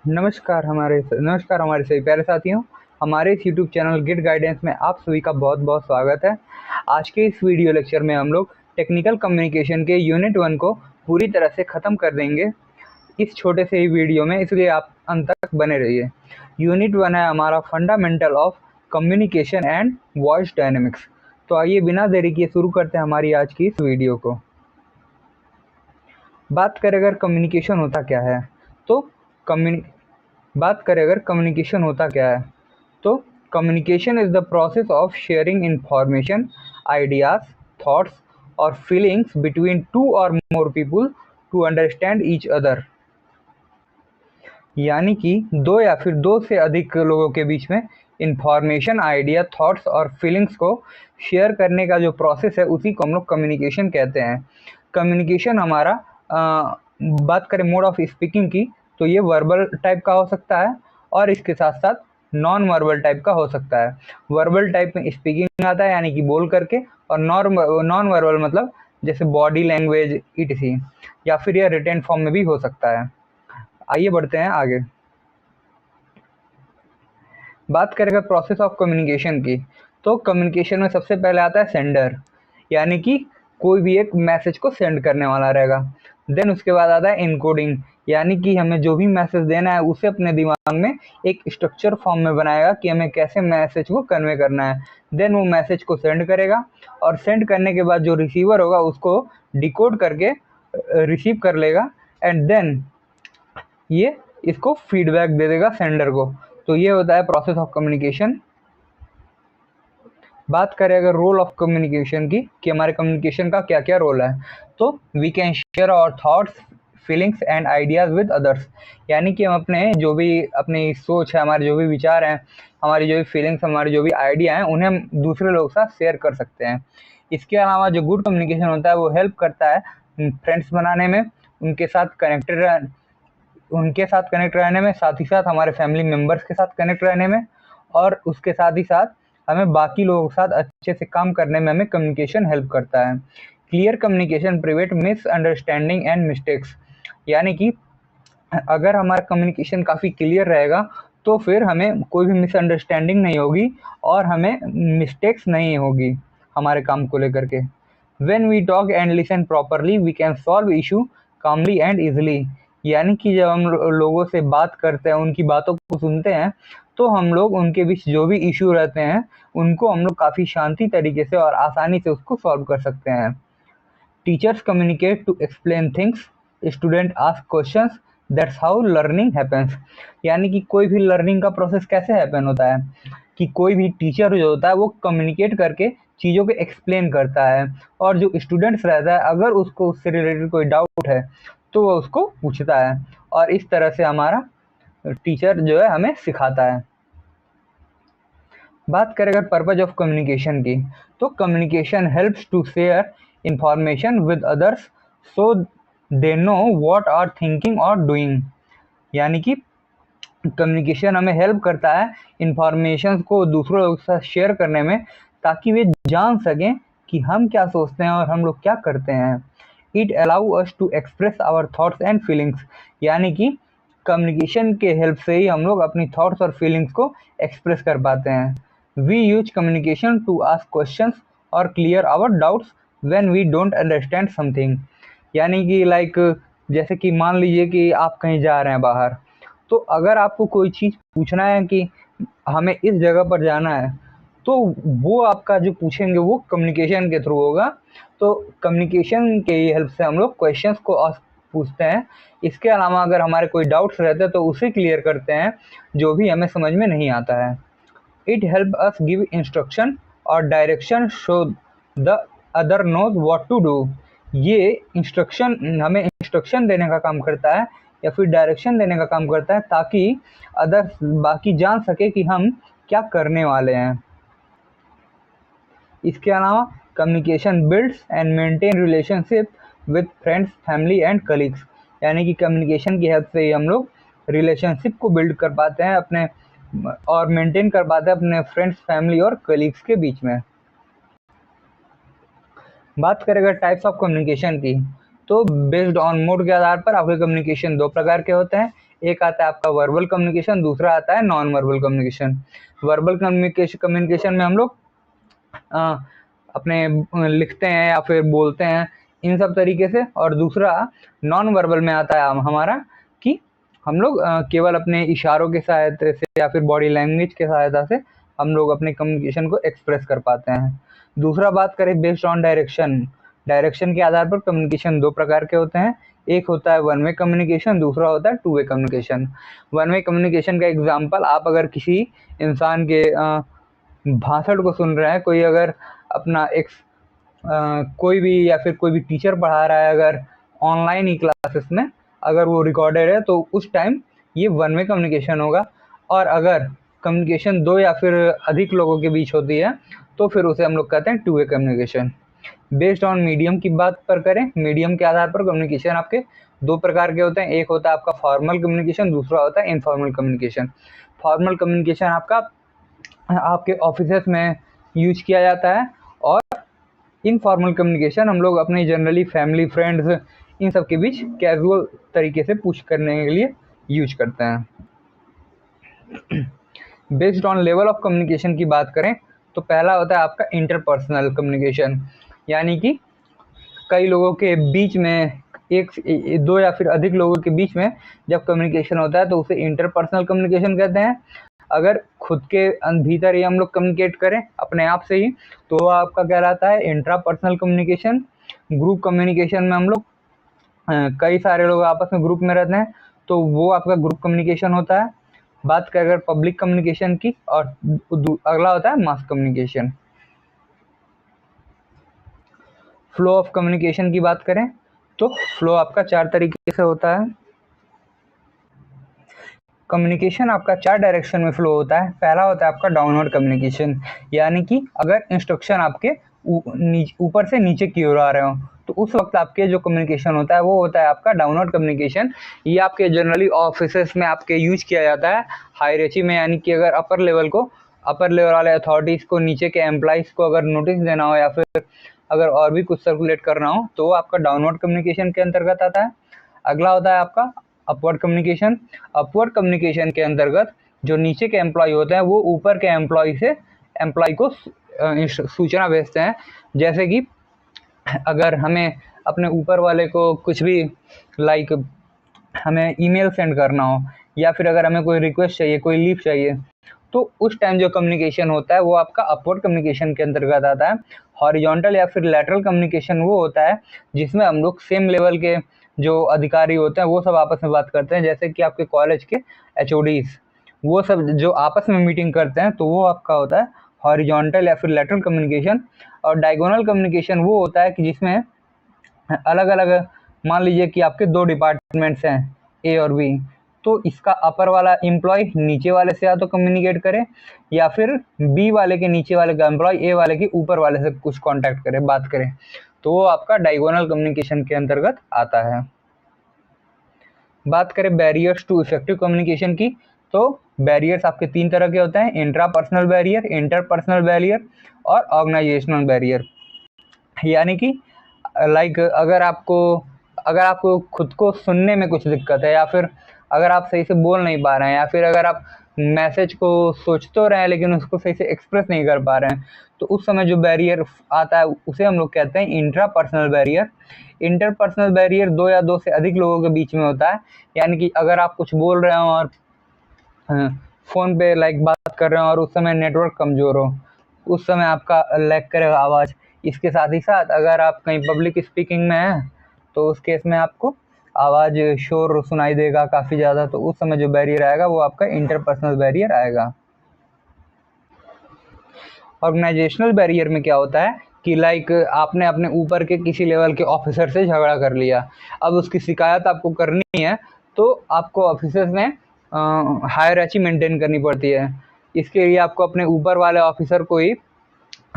नमस्कार हमारे सभी प्यारे साथियों। हमारे इस यूट्यूब चैनल गिट गाइडेंस में आप सभी का बहुत बहुत स्वागत है। आज के इस वीडियो लेक्चर में हम लोग टेक्निकल कम्युनिकेशन के यूनिट 1 को पूरी तरह से ख़त्म कर देंगे इस छोटे से ही वीडियो में, इसलिए आप अंत तक बने रहिए। यूनिट 1 है हमारा fundamental of communication and voice dynamics. तो आइए बिना देरी किए शुरू करते हैं हमारी आज की इस वीडियो को। बात करें अगर कम्युनिकेशन होता क्या है, तो कम्युनिकेशन होता क्या है तो communication is the process of sharing information, ideas, thoughts और feelings between two or more people to understand each other. यानी कि दो या फिर दो से अधिक लोगों के बीच में इंफॉर्मेशन, आइडिया, थॉट्स और फीलिंग्स को शेयर करने का जो प्रोसेस है उसी को हम लोग कम्युनिकेशन कहते हैं। कम्युनिकेशन हमारा बात करें मोड ऑफ स्पीकिंग की, तो ये वर्बल टाइप का हो सकता है और इसके साथ साथ नॉन वर्बल टाइप का हो सकता है। वर्बल टाइप में स्पीकिंग आता है यानी कि बोल करके, और नॉन वर्बल मतलब जैसे बॉडी लैंग्वेज इटसी, या फिर यह रिटन फॉर्म में भी हो सकता है। आइए बढ़ते हैं आगे। बात करेंगे प्रोसेस ऑफ कम्युनिकेशन की, तो कम्युनिकेशन में सबसे पहले आता है सेंडर, यानी कि कोई भी एक मैसेज को सेंड करने वाला रहेगा। देन उसके बाद आता है इनकोडिंग, यानी कि हमें जो भी मैसेज देना है उसे अपने दिमाग में एक स्ट्रक्चर फॉर्म में बनाएगा कि हमें कैसे मैसेज को कन्वे करना है। देन वो मैसेज को सेंड करेगा और सेंड करने के बाद जो रिसीवर होगा उसको डिकोड करके रिसीव कर लेगा, एंड देन ये इसको फीडबैक दे देगा सेंडर को। तो ये होता है प्रोसेस ऑफ कम्युनिकेशन। बात करें अगर रोल ऑफ कम्युनिकेशन की कि हमारे कम्युनिकेशन का क्या क्या रोल है, तो we can share our thoughts, feelings and ideas with others, यानी कि हम अपने जो भी अपनी सोच है, हमारे जो भी विचार हैं, हमारी जो भी फीलिंग्स, हमारे जो भी आइडिया हैं, उन्हें हम दूसरे लोगों के साथ शेयर कर सकते हैं। इसके अलावा जो गुड कम्युनिकेशन होता है वो हेल्प करता है फ्रेंड्स बनाने में, उनके साथ कनेक्ट रहने में, साथ ही साथ हमारे फैमिली मेम्बर्स के साथ कनेक्ट रहने में, और उसके साथ ही साथ हमें बाकी लोगों के साथ अच्छे से काम करने में हमें कम्युनिकेशन हेल्प करता है। Clear communication prevent misunderstanding and mistakes, यानी कि अगर हमारा कम्युनिकेशन काफ़ी क्लियर रहेगा तो फिर हमें कोई भी मिसअंडरस्टैंडिंग नहीं होगी और हमें मिस्टेक्स नहीं होगी हमारे काम को लेकर के। When we talk and listen properly, we can solve issue calmly and easily, यानी कि जब हम लोगों से बात करते हैं, उनकी बातों को सुनते हैं, तो हम लोग उनके बीच जो भी इशू रहते हैं उनको हम लोग काफ़ी शांति तरीके से और आसानी से उसको सॉल्व कर सकते हैं। Teachers communicate to explain things, student ask questions, that's how learning happens, यानी कि कोई भी लर्निंग का प्रोसेस कैसे हैपन होता है कि कोई भी टीचर जो होता है वो कम्युनिकेट करके चीज़ों को एक्सप्लेन करता है, और जो स्टूडेंट्स रहता है अगर उसको उससे रिलेटेड कोई डाउट है तो वो उसको पूछता है, और इस तरह से हमारा टीचर जो है हमें सिखाता है। बात करें अगर पर्पज ऑफ कम्युनिकेशन की, तो communication helps to share information with others so they know what are thinking और डूइंग, यानी कि कम्युनिकेशन हमें हेल्प करता है इंफॉर्मेशन को दूसरों लोगों के साथ शेयर करने में, ताकि वे जान सकें कि हम क्या सोचते हैं और हम लोग क्या करते हैं। It allow us to express our thoughts and feelings, यानी कि कम्युनिकेशन के हेल्प से ही हम लोग अपनी थॉट्स और फीलिंग्स को एक्सप्रेस कर पाते हैं। We use communication to ask questions और clear our doubts when we don't understand something, यानी कि जैसे कि मान लीजिए कि आप कहीं जा रहे हैं बाहर, तो अगर आपको कोई चीज़ पूछना है कि हमें इस जगह पर जाना है, तो वो आपका जो पूछेंगे वो कम्युनिकेशन के थ्रू होगा। तो कम्युनिकेशन के हेल्प से हम लोग क्वेश्चंस को पूछते हैं। इसके अलावा अगर हमारे कोई डाउट्स रहते हैं तो उसे क्लियर करते हैं जो भी हमें समझ में नहीं आता है। It help us give instruction और direction so the other knows what to do, ये इंस्ट्रक्शन हमें इंस्ट्रक्शन देने का काम करता है या फिर डायरेक्शन देने का काम करता है, ताकि अदर बाकी जान सके कि हम क्या करने वाले हैं। इसके अलावा communication builds and maintain relationship with friends, family and colleagues, यानी कि कम्युनिकेशन की हेल्प से ही हम लोग रिलेशनशिप को बिल्ड कर पाते हैं अपने और मेंटेन कर पाते हैं अपने फ्रेंड्स, फैमिली और कलीग्स के बीच में। बात करें अगर टाइप्स ऑफ कम्युनिकेशन की, तो बेस्ड ऑन मोड के आधार पर आपके कम्युनिकेशन दो प्रकार के होते हैं। एक आता है आपका वर्बल कम्युनिकेशन, दूसरा आता है non verbal communication. Verbal communication में हम लोग अपने लिखते हैं या फिर बोलते हैं, इन सब तरीके से। और दूसरा नॉन वर्बल में आता है हमारा कि हम लोग केवल अपने इशारों के सहायता से या फिर बॉडी लैंग्वेज के सहायता से हम लोग अपने कम्युनिकेशन को एक्सप्रेस कर पाते हैं। दूसरा बात करें बेस्ड ऑन डायरेक्शन, डायरेक्शन के आधार पर कम्युनिकेशन दो प्रकार के होते हैं। एक होता है वन वे कम्युनिकेशन, दूसरा होता है two way communication. One way communication का एग्जांपल, आप अगर किसी इंसान के भाषण को सुन रहे हैं, कोई अगर अपना एक कोई भी या फिर कोई भी टीचर पढ़ा रहा है अगर ऑनलाइन ही क्लासेस में, अगर वो रिकॉर्डेड है तो उस टाइम ये वन वे कम्युनिकेशन होगा। और अगर कम्युनिकेशन दो या फिर अधिक लोगों के बीच होती है तो फिर उसे हम लोग कहते हैं two way communication. Based on medium की बात पर करें, मीडियम के आधार पर कम्युनिकेशन आपके दो प्रकार के होते हैं। एक होता है आपका फॉर्मल कम्युनिकेशन, दूसरा होता है इनफॉर्मल कम्युनिकेशन। फॉर्मल कम्युनिकेशन आपका आपके ऑफिसेस में यूज किया जाता है, और इनफॉर्मल कम्युनिकेशन हम लोग अपने जनरली फैमिली फ्रेंड्स इन सब के बीच कैजुअल तरीके से पूछ करने के लिए यूज करते हैं। Based on level of communication की बात करें तो पहला होता है आपका इंटरपर्सनल कम्युनिकेशन, यानी कि कई लोगों के बीच में, एक दो या फिर अधिक लोगों के बीच में जब कम्युनिकेशन होता है तो उसे इंटरपर्सनल कम्युनिकेशन कहते हैं। अगर खुद के भीतर ही हम लोग कम्युनिकेट करें अपने आप से ही तो वो आपका कहलाता है इंट्रापर्सनल कम्युनिकेशन। ग्रुप कम्युनिकेशन में हम लोग कई सारे लोग आपस में ग्रुप में रहते हैं तो वो आपका ग्रुप कम्युनिकेशन होता है। बात करें अगर पब्लिक कम्युनिकेशन की, और अगला होता है mass communication. Flow of communication की बात करें तो फ्लो आपका चार तरीके से होता है। कम्युनिकेशन आपका चार डायरेक्शन में फ्लो होता है। पहला होता है आपका डाउनवर्ड कम्युनिकेशन, यानी कि अगर इंस्ट्रक्शन आपके ऊपर से नीचे की ओर आ रहे हो तो उस वक्त आपके जो कम्युनिकेशन होता है वो होता है आपका डाउनवर्ड कम्युनिकेशन। ये आपके जनरली ऑफिसेस में आपके यूज किया जाता है हायरार्की में, यानी कि अगर अपर लेवल वाले अथॉरिटीज़ को नीचे के एम्प्लॉइज़ को अगर नोटिस देना हो या फिर अगर और भी कुछ सर्कुलेट करना हो तो वो आपका डाउनवर्ड कम्युनिकेशन के अंतर्गत आता है। अगला होता है आपका अपवर्ड कम्युनिकेशन। अपवर्ड कम्युनिकेशन के अंतर्गत जो नीचे के एम्प्लॉय होते हैं वो ऊपर के एम्प्लॉय को सूचना भेजते हैं। जैसे कि अगर हमें अपने ऊपर वाले को कुछ भी लाइक हमें ईमेल सेंड करना हो या फिर अगर हमें कोई रिक्वेस्ट चाहिए, कोई लीव चाहिए, तो उस टाइम जो कम्युनिकेशन होता है वो आपका अपवर्ड कम्युनिकेशन के अंतर्गत आता है। हॉरिजॉन्टल या फिर लैटरल कम्युनिकेशन वो होता है जिसमें हम लोग सेम लेवल के जो अधिकारी होते हैं वो सब आपस में बात करते हैं। जैसे कि आपके कॉलेज के HODs, वो सब जो आपस में मीटिंग करते हैं तो वो आपका होता है हॉरिजॉन्टल या फिर लैटरल कम्युनिकेशन। और डायगोनल कम्युनिकेशन वो होता है कि जिसमें अलग अलग, मान लीजिए कि आपके दो डिपार्टमेंट्स हैं A और B, तो इसका अपर वाला एम्प्लॉय नीचे वाले से या तो कम्युनिकेट करे या फिर B वाले के नीचे वाले का एम्प्लॉय A वाले के ऊपर वाले से कुछ कांटेक्ट करे, बात करे, तो वो आपका डायगोनल कम्युनिकेशन के अंतर्गत आता है। बात करें बैरियर्स टू इफेक्टिव कम्युनिकेशन की तो बैरियर्स आपके तीन तरह के होते हैं, इंट्रापर्सनल बैरियर, इंटरपर्सनल बैरियर और ऑर्गेनाइजेशनल बैरियर। यानी कि लाइक अगर आपको खुद को सुनने में कुछ दिक्कत है या फिर अगर आप सही से बोल नहीं पा रहे हैं या फिर अगर आप मैसेज को सोच तो रहे हैं लेकिन उसको सही से एक्सप्रेस नहीं कर पा रहे हैं तो उस समय जो बैरियर आता है उसे हम लोग कहते हैं इंट्रापर्सनल बैरियर। इंटरपर्सनल बैरियर दो या दो से अधिक लोगों के बीच में होता है, यानी कि अगर आप कुछ बोल रहे हो और फ़ोन पे लाइक बात कर रहे हो और उस समय नेटवर्क कमज़ोर हो, उस समय आपका लैग करेगा आवाज़। इसके साथ ही साथ अगर आप कहीं पब्लिक स्पीकिंग में हैं तो उस केस में आपको आवाज़ शोर सुनाई देगा काफ़ी ज़्यादा, तो उस समय जो बैरियर आएगा वो आपका इंटरपर्सनल बैरियर आएगा। ऑर्गेनाइजेशनल बैरियर में क्या होता है कि लाइक आपने अपने ऊपर के किसी लेवल के ऑफिसर से झगड़ा कर लिया, अब उसकी शिकायत आपको करनी है तो आपको ऑफिसर्स में हायरार्की मेंटेन करनी पड़ती है। इसके लिए आपको अपने ऊपर वाले ऑफिसर को ही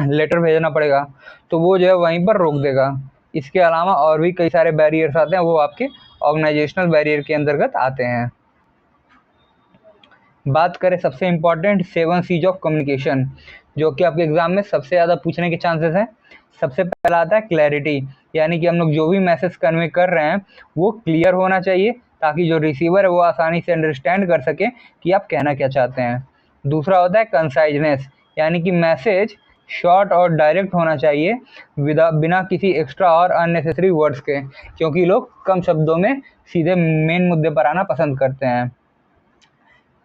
लेटर भेजना पड़ेगा, तो वो जो है वहीं पर रोक देगा। इसके अलावा और भी कई सारे बैरियर्स आते हैं, वो आपके ऑर्गेनाइजेशनल बैरियर के अंतर्गत आते हैं। बात करें सबसे इम्पॉर्टेंट 7 C's ऑफ कम्युनिकेशन, जो कि आपके एग्जाम में सबसे ज़्यादा पूछने के चांसेस हैं। सबसे पहला आता है क्लैरिटी, यानी कि हम लोग जो भी मैसेज कन्वे कर रहे हैं वो क्लियर होना चाहिए, ताकि जो रिसीवर है वो आसानी से अंडरस्टैंड कर सके कि आप कहना क्या चाहते हैं। दूसरा होता है कंसाइजनेस, यानी कि मैसेज शॉर्ट और डायरेक्ट होना चाहिए बिना किसी एक्स्ट्रा और अननेसेसरी वर्ड्स के, क्योंकि लोग कम शब्दों में सीधे मेन मुद्दे पर आना पसंद करते हैं।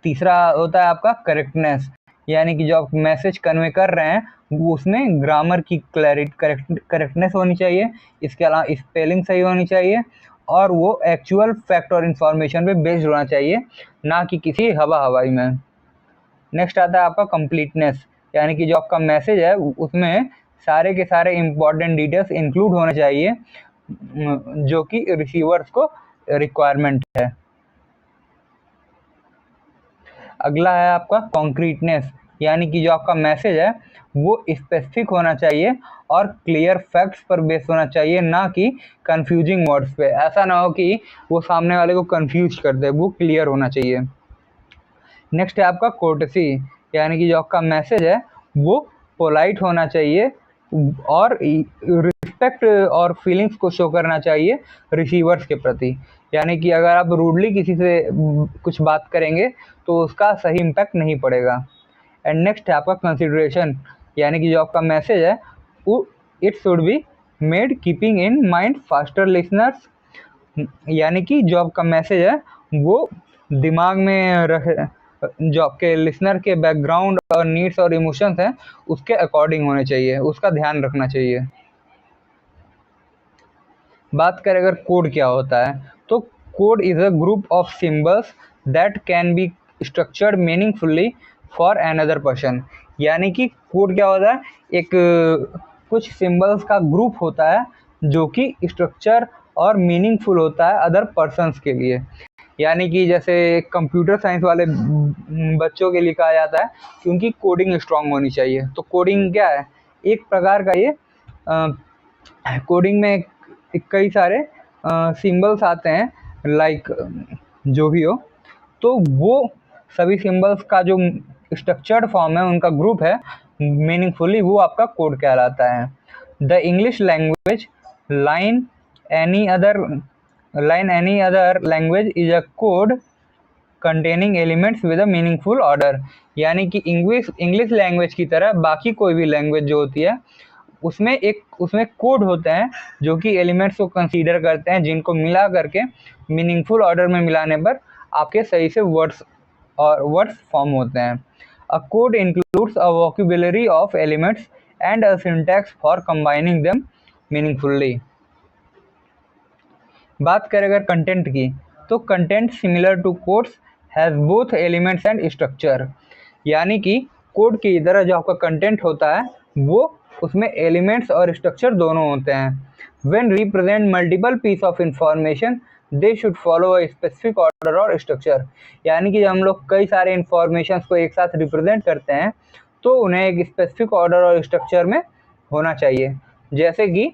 तीसरा होता है आपका करेक्टनेस, यानी कि जो आप मैसेज कन्वे कर रहे हैं वो उसमें ग्रामर की करेक्टनेस होनी चाहिए, इसके अलावा स्पेलिंग सही होनी चाहिए, और वो एक्चुअल फैक्ट और इन्फॉर्मेशन पे बेस्ड होना चाहिए, ना कि किसी हवा हवाई में। नेक्स्ट आता है आपका कंप्लीटनेस, यानी कि जो आपका मैसेज है उसमें सारे के सारे इम्पोर्टेंट डिटेल्स इंक्लूड होने चाहिए जो कि रिसीवर्स को रिक्वायरमेंट है। अगला है आपका कॉन्क्रीटनेस, यानी कि जो आपका मैसेज है वो स्पेसिफिक होना चाहिए और क्लियर फैक्ट्स पर बेस्ड होना चाहिए, ना कि कंफ्यूजिंग वर्ड्स पे। ऐसा ना हो कि वो सामने वाले को कंफ्यूज कर दे, वो क्लियर होना चाहिए। नेक्स्ट है आपका कोर्टेसी, यानी कि जो आपका मैसेज है वो पोलाइट होना चाहिए और रिस्पेक्ट और फीलिंग्स को शो करना चाहिए रिसीवर्स के प्रति, यानी कि अगर आप रूडली किसी से कुछ बात करेंगे तो उसका सही इम्पैक्ट नहीं पड़ेगा। एंड नेक्स्ट है आपका कंसिडरेशन, यानी कि जो आपका मैसेज है वो it should be made keeping in mind faster listeners, यानी कि जो आपका मैसेज है वो दिमाग में रख जो आपके लिसनर के बैकग्राउंड और नीड्स और इमोशंस हैं उसके अकॉर्डिंग होने चाहिए, उसका ध्यान रखना चाहिए। बात करें अगर कोड क्या होता है, तो code is a group of symbols that can be structured meaningfully for another person, यानी कि कोड क्या होता है, एक कुछ सिंबल्स का ग्रुप होता है जो कि स्ट्रक्चर और मीनिंगफुल होता है अदर पर्सन्स के लिए। यानी कि जैसे कंप्यूटर साइंस वाले बच्चों के लिए कहा जाता है कि उनकी कोडिंग स्ट्रांग होनी चाहिए। तो कोडिंग क्या है, एक प्रकार का ये कोडिंग में कई सारे सिंबल्स आते हैं, लाइक जो भी हो, तो वो सभी सिंबल्स का जो स्ट्रक्चर्ड फॉर्म है, उनका ग्रुप है मीनिंगफुली, वो आपका कोड कहलाता है। The English language line any other language is a code containing elements with a meaningful order, यानी कि इंग्लिश लैंग्वेज की तरह बाकी कोई भी लैंग्वेज जो होती है उसमें कोड होते हैं जो कि एलिमेंट्स को कंसीडर करते हैं, जिनको मिला करके मीनिंगफुल ऑर्डर में मिलाने पर आपके सही से वर्ड्स फॉर्म होते हैं। A code includes a vocabulary of elements and a syntax for combining them meaningfully. बात करें अगर कंटेंट की, तो content similar to codes has both elements and structure, यानी कि कोड की तरह जो आपका कंटेंट होता है वो उसमें एलिमेंट्स और स्ट्रक्चर दोनों होते हैं। When represent multiple piece of information they should follow a specific order or structure, यानी कि जब हम लोग कई सारे इंफॉर्मेशन को एक साथ रिप्रेजेंट करते हैं तो उन्हें एक स्पेसिफिक ऑर्डर और स्ट्रक्चर में होना चाहिए। जैसे कि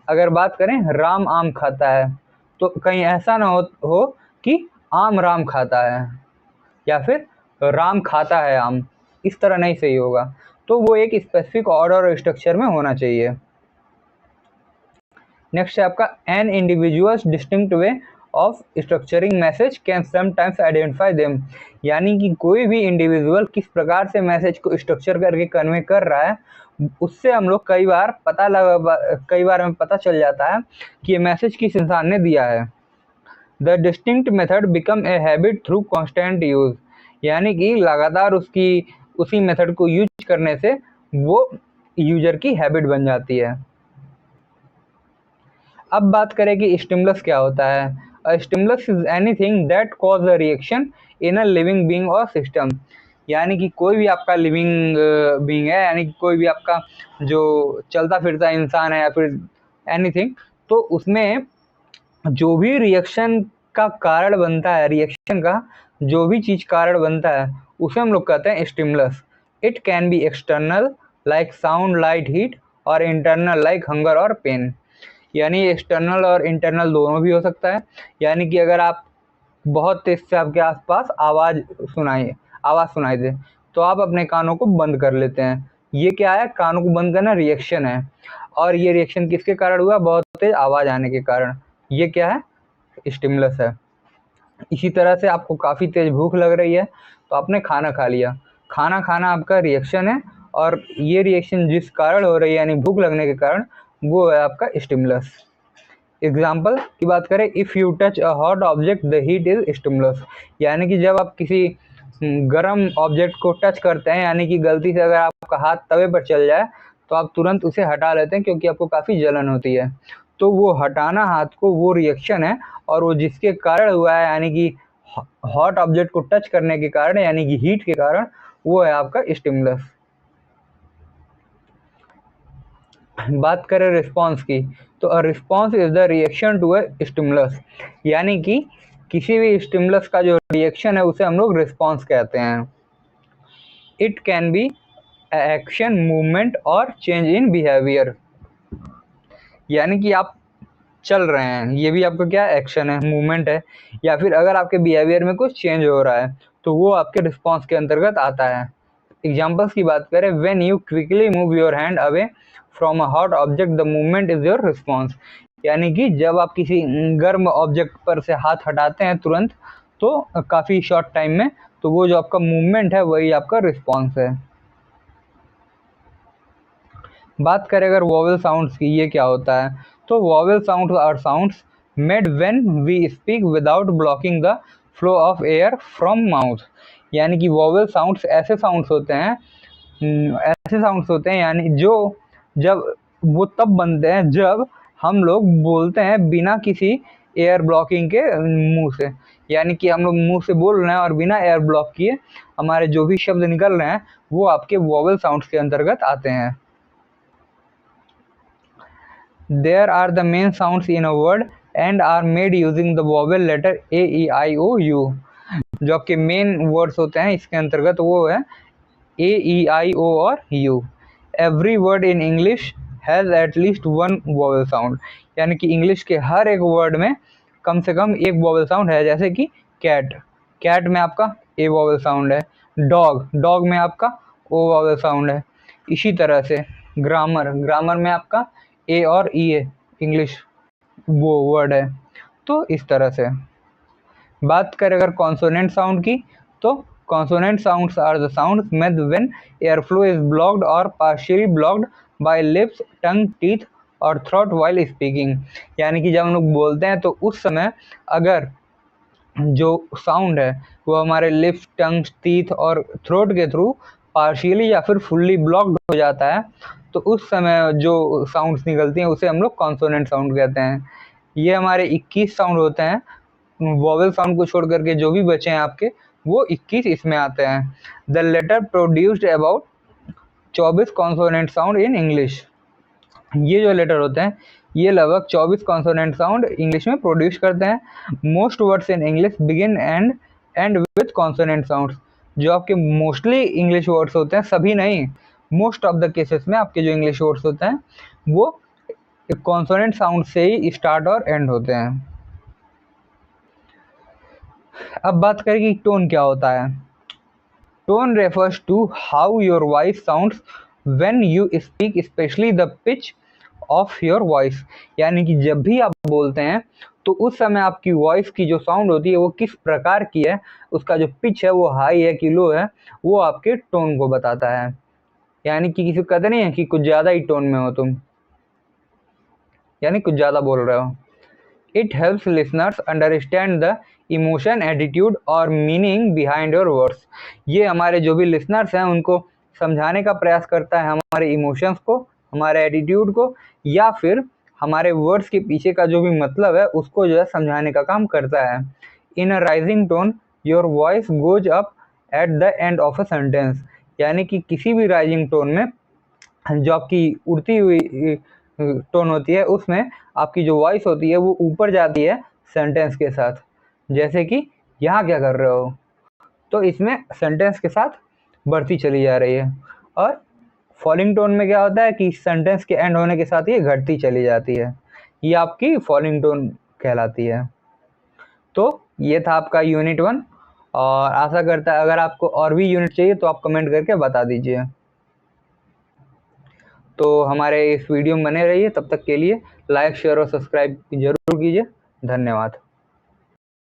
अगर बात करें राम आम खाता है, तो कहीं ऐसा ना हो कि आम राम खाता है, या फिर राम खाता है आम, इस तरह नहीं सही होगा। तो वो एक स्पेसिफिक ऑर्डर और स्ट्रक्चर में होना चाहिए। नेक्स्ट है आपका an individual's distinct way of structuring message can sometimes identify them, यानी कि कोई भी इंडिविजुअल किस प्रकार से मैसेज को स्ट्रक्चर करके कन्वे कर रहा है, उससे हम लोग कई बार हमें पता चल जाता है कि ये मैसेज किस इंसान ने दिया है। The distinct method become a habit through constant use, यानी कि लगातार उसी मेथड को यूज करने से वो यूजर की हैबिट बन जाती है। अब बात करें कि स्टिमुलस क्या होता है। Stimulus is anything that cause a reaction in a living being और सिस्टम, यानी कि कोई भी आपका लिविंग बीइंग है, यानी कि कोई भी आपका जो चलता फिरता इंसान है या फिर एनीथिंग, तो उसमें जो भी रिएक्शन का कारण बनता है, रिएक्शन का जो भी चीज़ कारण बनता है उसे हम लोग कहते हैं stimulus. It can be external like sound light heat, और इंटरनल लाइक हंगर और पेन, यानी एक्सटर्नल और इंटरनल दोनों भी हो सकता है। यानी कि अगर आप बहुत तेज से आपके आसपास आवाज़ सुनाई दे तो आप अपने कानों को बंद कर लेते हैं, ये क्या है, कानों को बंद करना रिएक्शन है। और ये रिएक्शन किसके कारण हुआ, बहुत तेज आवाज़ आने के कारण, ये क्या है, स्टिमुलस है। इसी तरह से आपको काफ़ी तेज़ भूख लग रही है तो आपने खाना खा लिया। खाना खाना आपका रिएक्शन है और ये रिएक्शन जिस कारण हो रही है यानी भूख लगने के कारण, वो है आपका स्टिमुलस। एग्जाम्पल की बात करें, if you touch a hot object the heat is stimulus, यानी कि जब आप किसी गर्म ऑब्जेक्ट को टच करते हैं, यानी कि गलती से अगर आपका हाथ तवे पर चल जाए तो आप तुरंत उसे हटा लेते हैं क्योंकि आपको काफ़ी जलन होती है। तो वो हटाना हाथ को वो रिएक्शन है और वो जिसके कारण हुआ है, यानी कि हॉट ऑब्जेक्ट को टच करने के कारण यानी कि हीट के कारण, वो है आपका स्टिमुलस। बात करें रिस्पॉन्स की, तो a response is the reaction to a stimulus, यानी कि किसी भी स्टिमुलस का जो रिएक्शन है उसे हम लोग रिस्पॉन्स कहते हैं। It can be action, movement और चेंज इन बिहेवियर, यानी कि आप चल रहे हैं, ये भी आपका क्या एक्शन है, मूवमेंट है, या फिर अगर आपके बिहेवियर में कुछ चेंज हो रहा है तो वो आपके रिस्पॉन्स के अंतर्गत आता है। एग्जाम्पल्स की बात करें, when you quickly move your hand away from a hot object the movement is your response, यानी कि जब आप किसी गर्म ऑब्जेक्ट पर से हाथ हटाते हैं तुरंत तो काफ़ी शॉर्ट टाइम में, तो वो जो आपका मूवमेंट है वही आपका रिस्पॉन्स है। बात करें अगर वॉवेल साउंड्स की, ये क्या होता है, तो vowel sounds are sounds made when we speak without blocking the flow of air from mouth, यानी कि वॉवेल साउंड्स ऐसे साउंड्स होते हैं, यानी जो जब वो तब बनते हैं जब हम लोग बोलते हैं बिना किसी एयर ब्लॉकिंग के मुंह से, यानी कि हम लोग मुंह से बोल रहे हैं और बिना एयर ब्लॉक किए हमारे जो भी शब्द निकल रहे हैं वो आपके वॉवेल साउंड्स के अंतर्गत आते हैं। There are the main sounds in a word and are made using the vowel letter A, E, I, O, U। जो आपके मेन वर्ड्स होते हैं इसके अंतर्गत वो है A, E, I, O और U। Every word in English has at least one vowel sound, यानी कि इंग्लिश के हर एक वर्ड में कम से कम एक वॉवेल साउंड है, जैसे कि कैट, कैट में आपका ए वॉवेल साउंड है, डॉग, डॉग में आपका ओ वॉवेल साउंड है। इसी तरह से ग्रामर, ग्रामर में आपका ए और ई है, इंग्लिश वो वर्ड है। तो इस तरह से बात करें अगर कॉन्सोनेंट साउंड की, तो consonant sounds are the sounds made when air flow is blocked और partially blocked by lips, tongue, teeth और थ्रोट व्हाइल स्पीकिंग, यानी कि जब हम लोग बोलते हैं तो उस समय अगर जो साउंड है वो हमारे लिप्स, टंग, टीथ और थ्रोट के थ्रू पार्शियली या फिर फुल्ली ब्लॉक्ड हो जाता है, तो उस समय जो साउंड्स निकलती हैं उसे हम लोग कॉन्सोनेंट साउंड कहते हैं। ये हमारे 21 साउंड होते हैं, वॉवेल साउंड को छोड़ करके जो भी बचे हैं आपके वो 21 इसमें आते हैं। The letter produced about 24 consonant sound in English, ये जो लेटर होते हैं ये लगभग 24 कॉन्सोनेंट साउंड इंग्लिश में प्रोड्यूस करते हैं। Most words in English begin and with consonant sounds, जो आपके मोस्टली इंग्लिश वर्ड्स होते हैं, सभी नहीं, मोस्ट ऑफ द केसेस में आपके जो इंग्लिश वर्ड्स होते हैं वो कॉन्सोनेंट साउंड से ही स्टार्ट और एंड होते हैं। अब बात करें कि टोन क्या होता है। Tone refers to how your voice sounds when you speak, specially the pitch of your voice, यानी कि जब भी आप बोलते हैं तो उस समय आपकी वॉइस की जो साउंड होती है वो किस प्रकार की है, उसका जो पिच है वो हाई है कि लो है, वो आपके टोन को बताता है। यानी कि किसी को कहते नहीं है कि कुछ ज़्यादा ही टोन में हो तुम, यानी कुछ ज़्यादा बोल रहे हो। It helps listeners understand the emotion, attitude और मीनिंग बिहाइंड योर वर्ड्स, ये हमारे जो भी लिसनर्स हैं उनको समझाने का प्रयास करता है, हमारे इमोशंस को, हमारे एटीट्यूड को, या फिर हमारे वर्ड्स के पीछे का जो भी मतलब है उसको जो है समझाने का काम करता है। In a rising tone your voice goes up at the end of a sentence, यानी कि किसी भी राइजिंग टोन में जो आपकी उड़ती हुई टोन होती है उसमें आपकी जो वॉइस होती है वो ऊपर जाती है सेंटेंस के साथ, जैसे कि यहाँ क्या कर रहे हो, तो इसमें सेंटेंस के साथ बढ़ती चली जा रही है। और फॉलिंग टोन में क्या होता है कि सेंटेंस के एंड होने के साथ ये घटती चली जाती है, ये आपकी फॉलिंग टोन कहलाती है। तो ये था आपका यूनिट 1, और आशा करता है अगर आपको और भी यूनिट चाहिए तो आप कमेंट करके बता दीजिए। तो हमारे इस वीडियो में बने रहिए, तब तक के लिए लाइक, शेयर और सब्सक्राइब जरूर कीजिए। धन्यवाद।